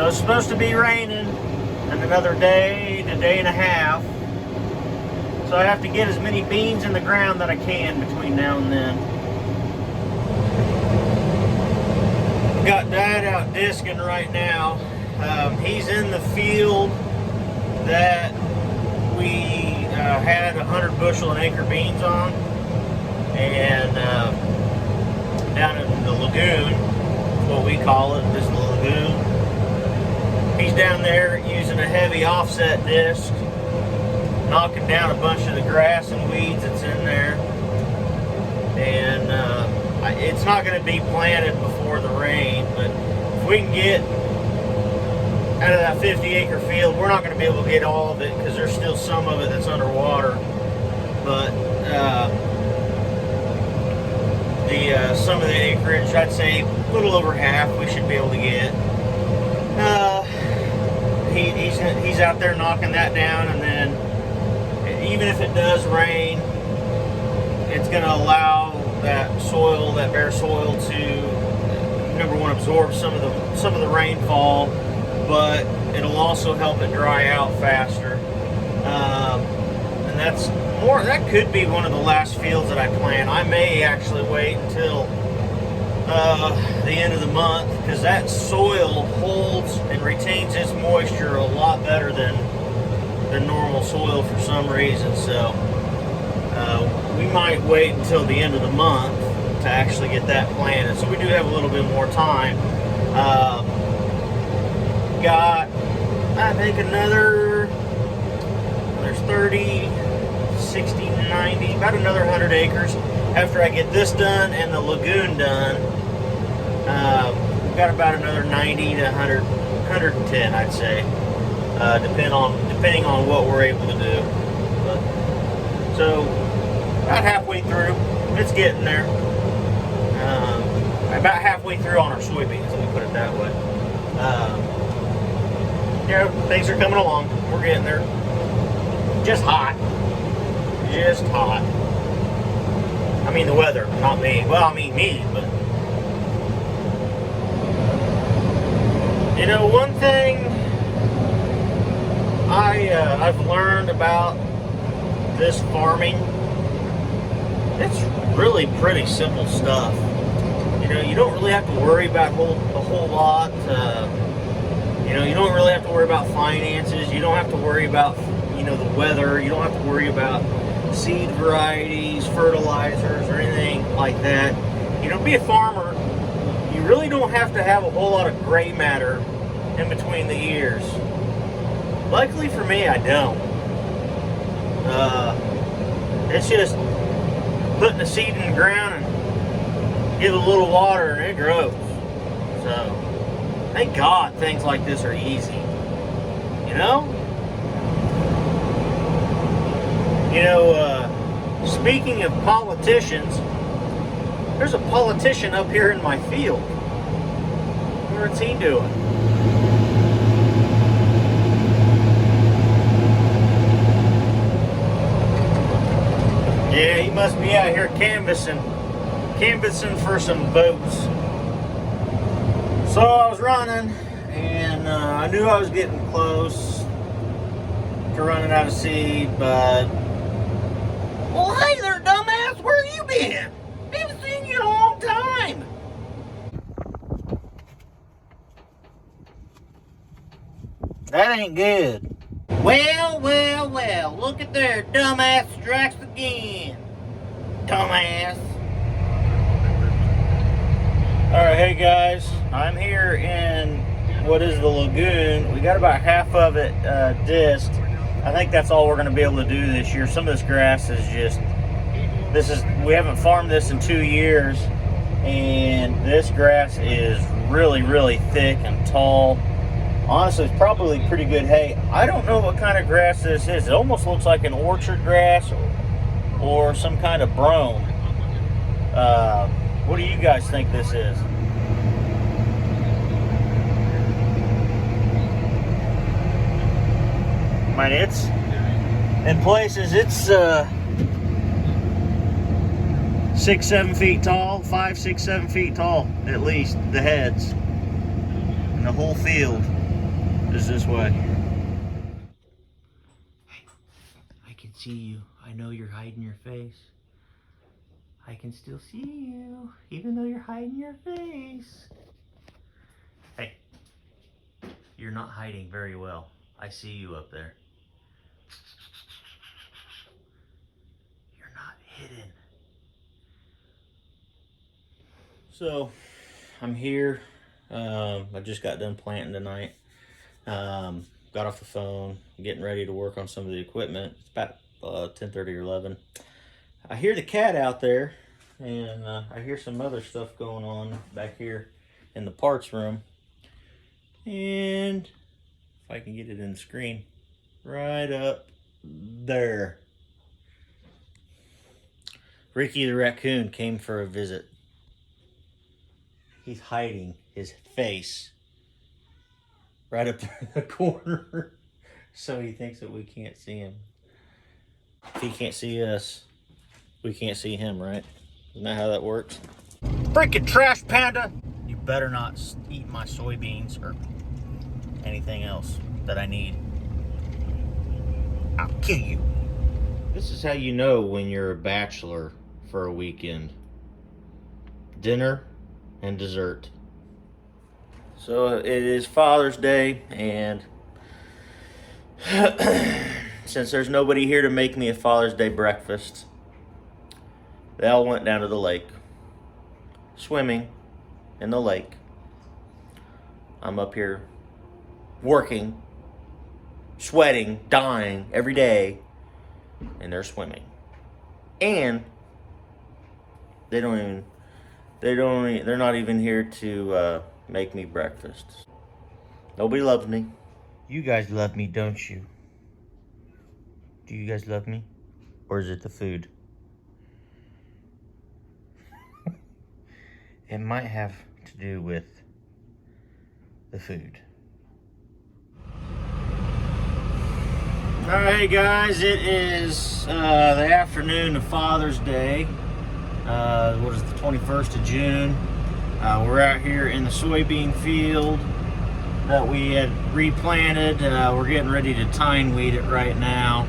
So it's supposed to be raining in another day to day and a half. So I have to get as many beans in the ground that I can between now and then. Got Dad out disking right now. He's in the field that we had 100 bushel an acre beans on, and down in the lagoon, is what we call it, this lagoon. He's down there using a heavy offset disc, knocking down a bunch of the grass and weeds that's in there, and it's not going to be planted before the rain, but if we can get out of that 50-acre field, we're not going to be able to get all of it because there's still some of it that's underwater, but some of the acreage, I'd say a little over half, we should be able to get. He's out there knocking that down, and then even if it does rain, it's going to allow that soil, that bare soil, to, number one, absorb some of the rainfall, but it'll also help it dry out faster. And that could be one of the last fields that I plant. I may actually wait until the end of the month, because that soil holds and retains its moisture a lot better than normal soil for some reason. So we might wait until the end of the month to actually get that planted. So we do have a little bit more time. Got, I think, there's 30, 60, 90, about another 100 acres after I get this done and the lagoon done. We've got about another 90 to 100, 110, I'd say, depending on what we're able to do. But, so about halfway through, it's getting there. About halfway through on our soybeans, let me put it that way. Things are coming along. We're getting there. Just hot. Just hot. I mean the weather, not me. Well, I mean me, but you know, one thing I've learned about this farming, it's really pretty simple stuff. You know, you don't really have to worry about a whole lot. You know, you don't really have to worry about finances. You don't have to worry about, you know, the weather. You don't have to worry about seed varieties, fertilizers, or anything like that. You know, be a farmer, you really don't have to have a whole lot of gray matter in between the years. Luckily for me, I don't. It's just putting the seed in the ground and give it a little water and it grows. So thank God things like this are easy. You know? You know, speaking of politicians, there's a politician up here in my field. What's he doing? Yeah, he must be out here canvassing for some votes. So I was running, and I knew I was getting close to running out of seed, but... Well, hey there, dumbass! Where have you been? I haven't seen you in a long time! That ain't good. Well, well, well, look at there, dumbass strikes again. Dumbass. Alright, hey guys, I'm here in what is the lagoon. We got about half of it disked. I think that's all we're going to be able to do this year. Some of this grass is just, we haven't farmed this in 2 years, and this grass is really, really thick and tall. Honestly, it's probably pretty good hay. I don't know what kind of grass this is. It almost looks like an orchard grass or some kind of brome. What do you guys think this is? I mean, it's, in places, it's 6, 7 feet tall, 5, 6, 7 feet tall, at least, the heads, and the whole field. is this way. Hey, I can see you. I know you're hiding your face. I can still see you, even though you're hiding your face. Hey, you're not hiding very well. I see you up there. You're not hidden. So, I'm here. I just got done planting tonight. Got off the phone, getting ready to work on some of the equipment. It's about 10:30 or 11. I hear the cat out there, and I hear some other stuff going on back here in the parts room. And if I can get it in the screen, right up there. Ricky the raccoon came for a visit. He's hiding his face right up there in the corner. So he thinks that we can't see him. If he can't see us, we can't see him, right? Isn't that how that works? Freaking trash panda! You better not eat my soybeans or anything else that I need. I'll kill you. This is how you know when you're a bachelor for a weekend. Dinner and dessert. So it is Father's Day, and since there's nobody here to make me a Father's Day breakfast, they all went down to the lake, swimming in the lake. I'm up here working, sweating, dying every day, and they're swimming. And they're not even here to make me breakfast. Nobody loves me. You guys love me, don't you? Do you guys love me? Or is it the food? It might have to do with the food. Alright guys, it is the afternoon of Father's Day. What is it, the 21st of June. We're out here in the soybean field that we had replanted. We're getting ready to tine weed it right now.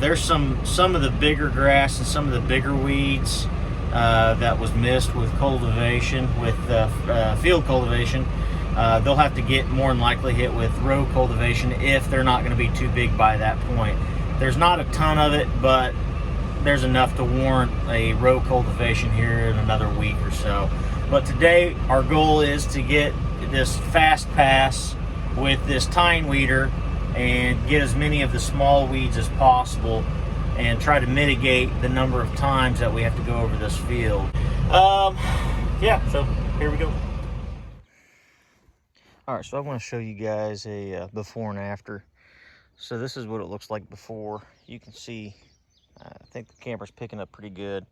There's some of the bigger grass and some of the bigger weeds that was missed with cultivation, with field cultivation. They'll have to get more than likely hit with row cultivation if they're not going to be too big by that point. There's not a ton of it, but there's enough to warrant a row cultivation here in another week or so. But today our goal is to get this fast pass with this tine weeder and get as many of the small weeds as possible and try to mitigate the number of times that we have to go over this field. Yeah, so here we go. All right, so I want to show you guys a before and after. So this is what it looks like before. You can see, I think the camera's picking up pretty good,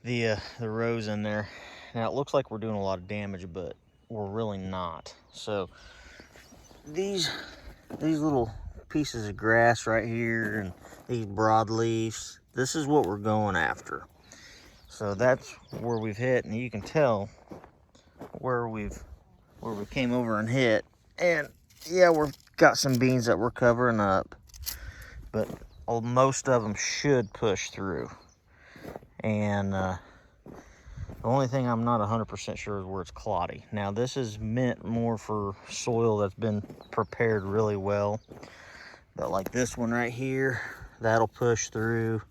the rows in there. Now it looks like we're doing a lot of damage, but we're really not. So these little pieces of grass right here and these broadleaves, this is what we're going after. So that's where we've hit, and you can tell where we came over and hit. And yeah, we've got some beans that we're covering up, but most of them should push through. And the only thing I'm not 100% sure is where it's cloddy. Now this is meant more for soil that's been prepared really well. But like this one right here, that'll push through.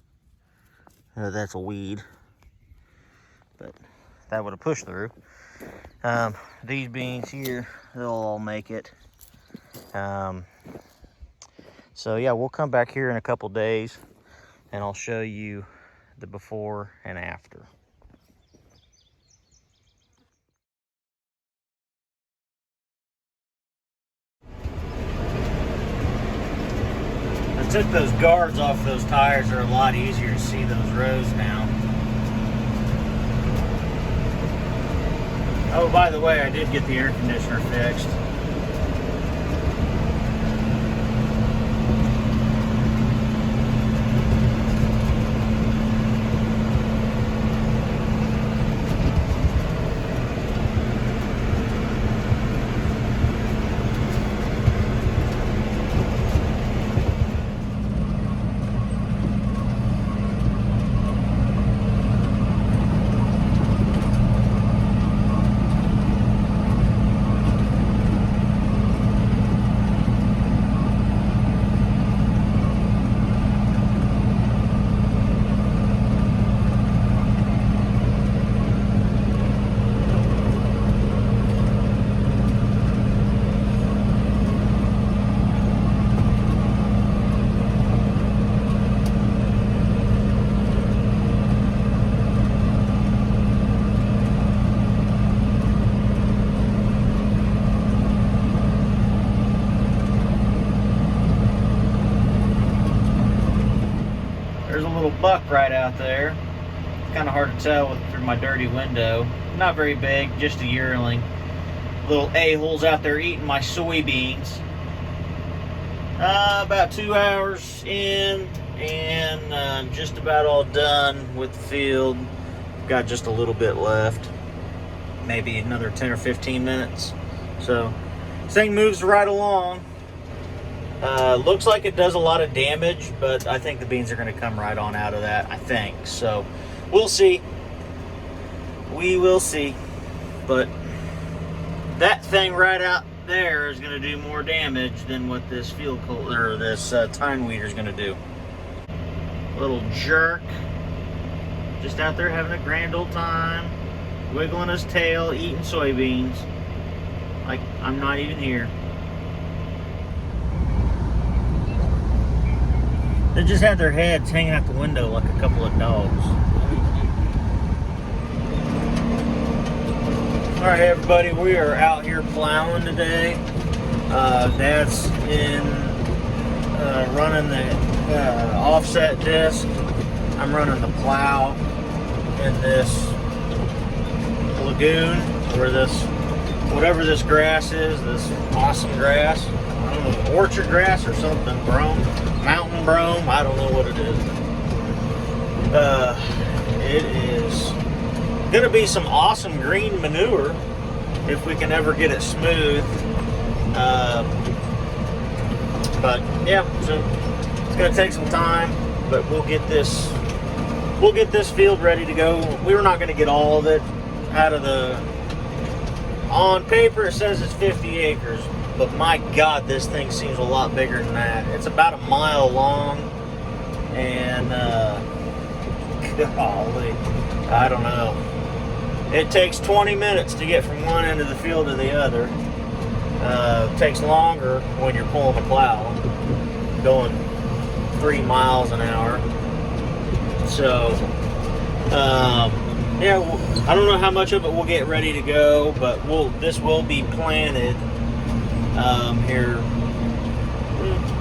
That's a weed, but that would have pushed through. These beans here, they'll all make it. So yeah, we'll come back here in a couple days and I'll show you the before and after. I took those guards off those tires. They're a lot easier to see those rows now. Oh, by the way, I did get the air conditioner fixed. buck right out there. Kind of hard to tell through my dirty window. Not very big, just a yearling. Little a-holes out there eating my soybeans. About 2 hours in, and just about all done with the field. Got just a little bit left, maybe another 10 or 15 minutes. So this thing moves right along. Looks like it does a lot of damage, but I think the beans are going to come right on out of that, I think. So we'll see. We will see. But that thing right out there is going to do more damage than what this field or this tine weeder is going to do. Little jerk, just out there having a grand old time, wiggling his tail, eating soybeans like I'm not even here. They just had their heads hanging out the window like a couple of dogs. All right, everybody, we are out here plowing today. Dad's in running the offset disc. I'm running the plow in this lagoon where this, whatever this grass is, this awesome grass. I don't know, orchard grass or something, brome, mountain brome, I don't know what it is. It is gonna be some awesome green manure if we can ever get it smooth. But yeah, so it's gonna take some time, but we'll get this field ready to go. We're not gonna get all of it out of the, on paper it says it's 50 acres, but my God, this thing seems a lot bigger than that. It's about a mile long, and golly, I don't know. It takes 20 minutes to get from one end of the field to the other. It takes longer when you're pulling a plow, going 3 miles an hour. So, yeah, I don't know how much of it we'll get ready to go, but this will be planted here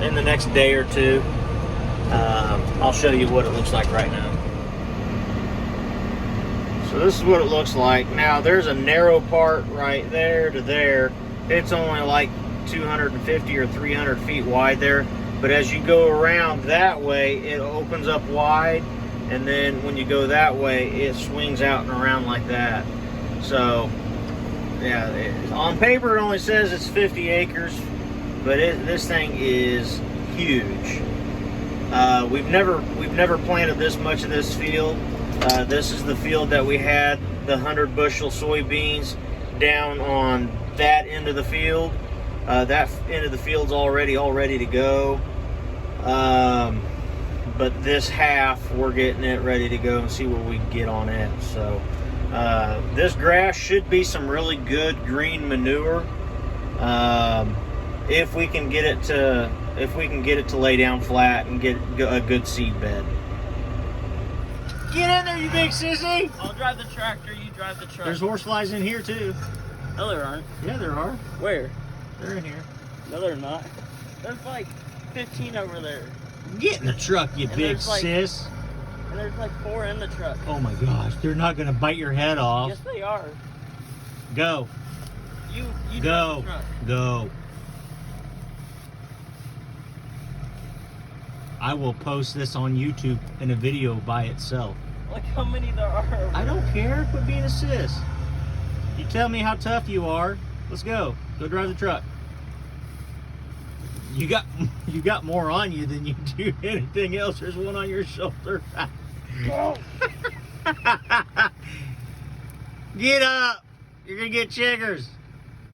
in the next day or two. I'll show you what it looks like right now. So this is what it looks like. Now there's a narrow part right there to there. It's only like 250 or 300 feet wide there. But as you go around that way, it opens up wide. And then when you go that way, it swings out and around like that. So yeah, on paper it only says it's 50 acres, but this thing is huge. We've never planted this much of this field. This is the field that we had the 100 bushel soybeans down on that end of the field. That end of the field's all ready to go. But this half, we're getting it ready to go and see what we can get on it. So this grass should be some really good green manure. If we can get it to lay down flat and get a good seed bed. Get in there, you big sissy! I'll drive the tractor, you drive the truck. There's horseflies in here too. No, there aren't. Yeah, there are. Where? They're in here. No, they're not. There's like 15 over there. Get in the truck, you big sis. And there's like 4 in the truck. Oh my gosh, they're not gonna bite your head off. Yes, they are. Go. You go. Drive the truck. Go. I will post this on YouTube in a video by itself. Look how many there are. I don't care. Quit being a sis. You tell me how tough you are. Let's go. Go drive the truck. You got more on you than you do anything else. There's one on your shoulder. Get up. You're gonna get chiggers.